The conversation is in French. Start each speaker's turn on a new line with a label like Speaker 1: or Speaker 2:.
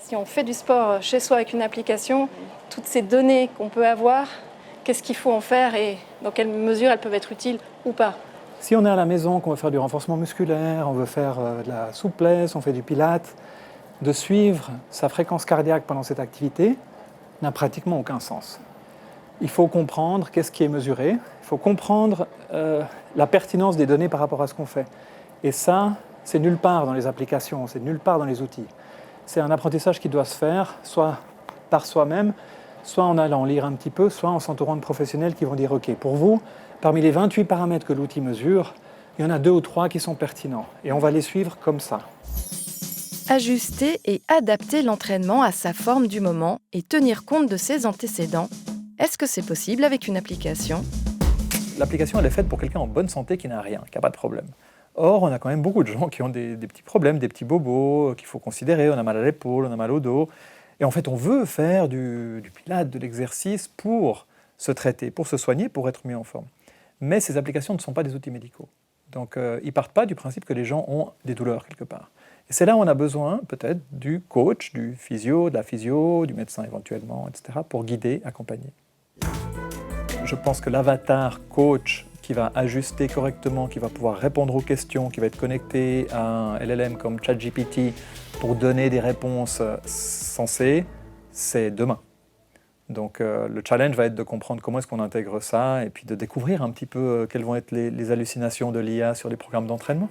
Speaker 1: Si on fait du sport chez soi avec une application, toutes ces données qu'on peut avoir, qu'est-ce qu'il faut en faire et dans quelle mesure elles peuvent être utiles ou pas?
Speaker 2: Si on est à la maison, qu'on veut faire du renforcement musculaire, on veut faire de la souplesse, on fait du pilates, de suivre sa fréquence cardiaque pendant cette activité n'a pratiquement aucun sens. Il faut comprendre qu'est-ce qui est mesuré, il faut comprendre la pertinence des données par rapport à ce qu'on fait. Et ça, c'est nulle part dans les applications, c'est nulle part dans les outils. C'est un apprentissage qui doit se faire soit par soi-même, soit en allant lire un petit peu, soit en s'entourant de professionnels qui vont dire « Ok, pour vous, parmi les 28 paramètres que l'outil mesure, il y en a 2 ou 3 qui sont pertinents. Et on va les suivre comme ça. »
Speaker 3: Ajuster et adapter l'entraînement à sa forme du moment et tenir compte de ses antécédents. Est-ce que c'est possible avec une application ?
Speaker 2: L'application, elle est faite pour quelqu'un en bonne santé qui n'a rien, qui n'a pas de problème. Or, on a quand même beaucoup de gens qui ont des petits problèmes, des petits bobos qu'il faut considérer. On a mal à l'épaule, on a mal au dos. Et en fait, on veut faire du pilates, de l'exercice pour se traiter, pour se soigner, pour être mieux en forme. Mais ces applications ne sont pas des outils médicaux. Donc, ils ne partent pas du principe que les gens ont des douleurs quelque part. Et c'est là où on a besoin peut-être du coach, du physio, de la physio, du médecin éventuellement, etc., pour guider, accompagner. Je pense que l'avatar coach qui va ajuster correctement, qui va pouvoir répondre aux questions, qui va être connecté à un LLM comme ChatGPT pour donner des réponses sensées, c'est demain. Donc le challenge va être de comprendre comment est-ce qu'on intègre ça et puis de découvrir un petit peu quelles vont être les hallucinations de l'IA sur les programmes d'entraînement.